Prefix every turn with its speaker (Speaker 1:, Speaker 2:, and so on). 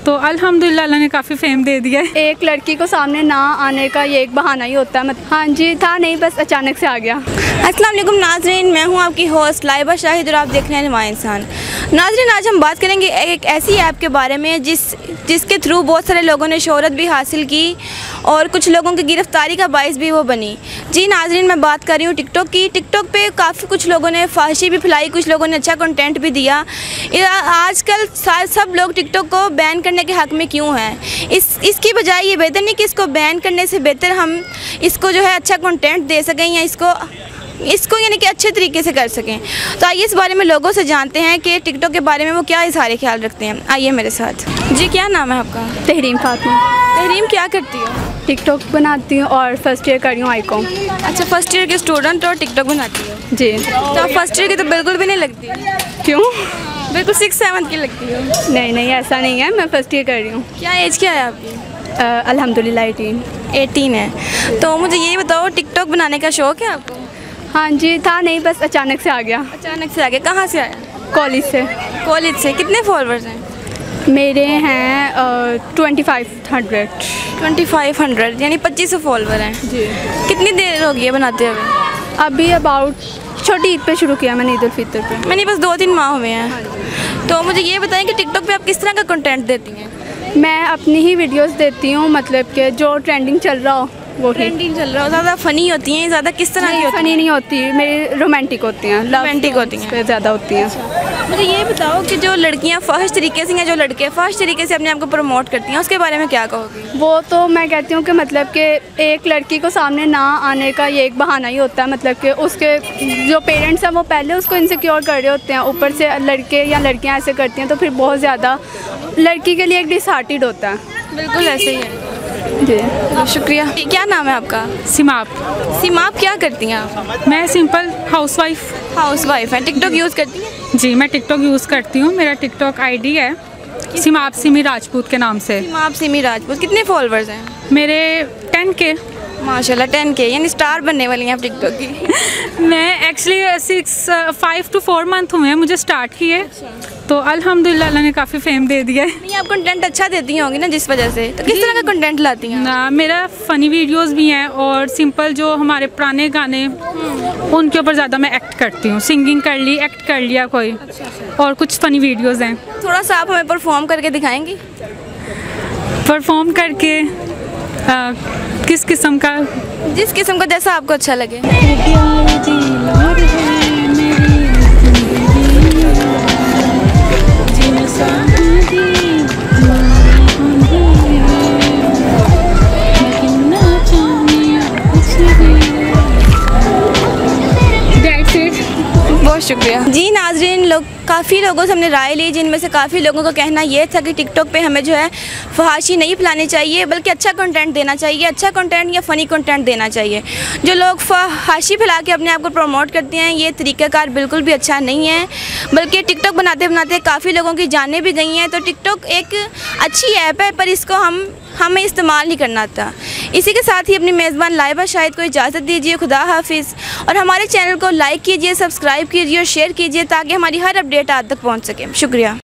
Speaker 1: तो अल्हम्दुलिल्लाह अल्लाह ने काफ़ी फेम दे दिया है।
Speaker 2: एक लड़की को सामने ना आने का ये एक बहाना ही होता है। हाँ जी, था नहीं, बस अचानक से आ गया।
Speaker 3: अस्सलाम वालेकुम नाज़रीन, मैं हूँ आपकी होस्ट लाइबा शाहिद और आप देख रहे हैं नुमा इंसान। नाज़रीन, आज हम बात करेंगे एक ऐसी ऐप के बारे में जिसके थ्रू बहुत सारे लोगों ने शोहरत भी हासिल की और कुछ लोगों की गिरफ्तारी का बाइस भी वो बनी। जी नाज़रीन, मैं बात कर रही हूँ टिकटॉक की। टिकटॉक पे काफ़ी कुछ लोगों ने फाहिशी भी फैलाई, कुछ लोगों ने अच्छा कंटेंट भी दिया। आजकल सब लोग टिकटॉक को बैन करने के हक़ में क्यों हैं? इसकी बजाय ये बेहतर नहीं कि इसको बैन करने से बेहतर हम इसको जो है अच्छा कंटेंट दे सकें या इसको यानी कि अच्छे तरीके से कर सकें। तो आइए इस बारे में लोगों से जानते हैं कि टिकटॉक के बारे में वो क्या इज़हार ख्याल रखते हैं। आइए मेरे साथ। जी, क्या नाम है आपका?
Speaker 2: तहरीम फातिमा।
Speaker 3: तहरीम, क्या करती हो?
Speaker 2: टिकटॉक बनाती हूँ और फर्स्ट ईयर कर रही हूँ आईकॉम।
Speaker 3: अच्छा, फर्स्ट ईयर के स्टूडेंट और टिकटॉक बनाती हो?
Speaker 2: जी।
Speaker 3: तो फर्स्ट ईयर की तो बिल्कुल भी नहीं लगती।
Speaker 2: क्यों?
Speaker 3: बिल्कुल 6-7 की लगती हो।
Speaker 2: नहीं, ऐसा नहीं है, मैं फर्स्ट ईयर कर रही हूँ।
Speaker 3: क्या एज क्या है आपकी?
Speaker 2: अल्हम्दुलिल्लाह 18
Speaker 3: है। तो मुझे ये बताओ, टिकटॉक बनाने का शौक़ है आपको?
Speaker 2: हाँ जी, था नहीं, बस अचानक से आ गया।
Speaker 3: अचानक से आ गया। कहाँ से आया?
Speaker 2: कॉलेज से।
Speaker 3: कॉलेज से। कितने फॉलोअर्स हैं?
Speaker 2: मेरे हैं 2500।
Speaker 3: 2500 यानी 2500 फॉलोअर हैं।
Speaker 2: जी।
Speaker 3: कितनी देर हो गई है बनाते हुए?
Speaker 2: अभी अबाउट छोटी ईद पे शुरू किया मैंने, ईद उल फितर पे।
Speaker 3: मैंने बस 2-3 माह हुए हैं। तो मुझे ये बताएं कि टिकटॉक पे आप किस तरह का कंटेंट देती हैं?
Speaker 2: मैं अपनी ही वीडियोस देती हूँ, मतलब कि जो ट्रेंडिंग चल रहा हो वो
Speaker 3: ट्रेंडिंग चल रहा हो। ज़्यादा फ़नी होती हैं? ज़्यादा किस तरह की?
Speaker 2: फ़नी नहीं होती, मेरी रोमांटिक होती हैं,
Speaker 3: रोमांटिक होती हैं,
Speaker 2: ज़्यादा होती हैं।
Speaker 3: मुझे ये बताओ कि जो लड़कियां फाहिश तरीके से या जो लड़के फाहिश तरीके से अपने आप को प्रमोट करती हैं, उसके बारे में क्या कहोगी?
Speaker 2: वो तो मैं कहती हूँ कि मतलब कि एक लड़की को सामने ना आने का ये एक बहाना ही होता है। मतलब कि उसके जो पेरेंट्स हैं वो पहले उसको इनसिक्योर कर रहे होते हैं, ऊपर से लड़के या लड़कियाँ ऐसे करती हैं तो फिर बहुत ज़्यादा लड़की के लिए एक डिसहार्टेड होता है।
Speaker 3: बिल्कुल ऐसे ही है
Speaker 2: जी।
Speaker 3: शुक्रिया। क्या नाम है आपका?
Speaker 1: सिमाप।
Speaker 3: सिमाप, क्या करती हैं आप?
Speaker 1: मैं सिंपल हाउसवाइफ
Speaker 3: हैं। टिकटॉक यूज़ करती हैं?
Speaker 1: जी, मैं टिकटॉक यूज़ करती हूँ। मेरा टिकटॉक आईडी है सिमाप सिमी राजपूत के नाम से।
Speaker 3: सिमाप सिमी राजपूत। कितने फॉलोअर्स हैं?
Speaker 1: मेरे 10K।
Speaker 3: माशाल्लाह 10K, यानी स्टार बनने वाली हैं आप टिकटॉक की।
Speaker 1: मैं एक्चुअली 5 to 4 मंथ हुए हैं मुझे स्टार्ट किए। तो अल्हम्दुलिल्लाह अल्लाह ने काफ़ी फेम दे दिया है।
Speaker 3: नहीं, आप कंटेंट अच्छा देती होंगी ना जिस वजह से। तो किस तरह का कंटेंट लाती हैं?
Speaker 1: ना, मेरा फ़नी वीडियोस भी हैं और सिंपल जो हमारे पुराने गाने उनके ऊपर ज़्यादा मैं एक्ट करती हूँ। सिंगिंग कर ली, एक्ट कर लिया कोई। और कुछ फ़नी वीडियोस हैं।
Speaker 3: थोड़ा सा आप हमें परफॉर्म करके दिखाएंगी?
Speaker 1: परफॉर्म करके किस किस्म का?
Speaker 3: जिस किस्म का जैसा आपको अच्छा लगे। बहुत शुक्रिया। जी नाज़रीन, काफ़ी लोगों से हमने राय ली, जिनमें से काफ़ी लोगों का कहना ये था कि टिकटॉक पे हमें जो है फहाशी नहीं फैलानी चाहिए, बल्कि अच्छा कंटेंट देना चाहिए। अच्छा कंटेंट या फ़नी कंटेंट देना चाहिए। जो लोग फहाशी फैला के अपने आप को प्रमोट करते हैं, ये तरीक़ाकार बिल्कुल भी अच्छा नहीं है। बल्कि टिकटॉक बनाते बनाते काफ़ी लोगों की जानें भी गई हैं। तो टिकटॉक एक अच्छी ऐप है, पर इसको हमें इस्तेमाल नहीं करना था। इसी के साथ ही अपनी मेज़बान लाइबा शाहिद को इजाज़त दीजिए। खुदा हाफिज़। और हमारे चैनल को लाइक कीजिए, सब्सक्राइब कीजिए और शेयर कीजिए ताकि हमारी हर अपडेट आप तक पहुंच सके। शुक्रिया।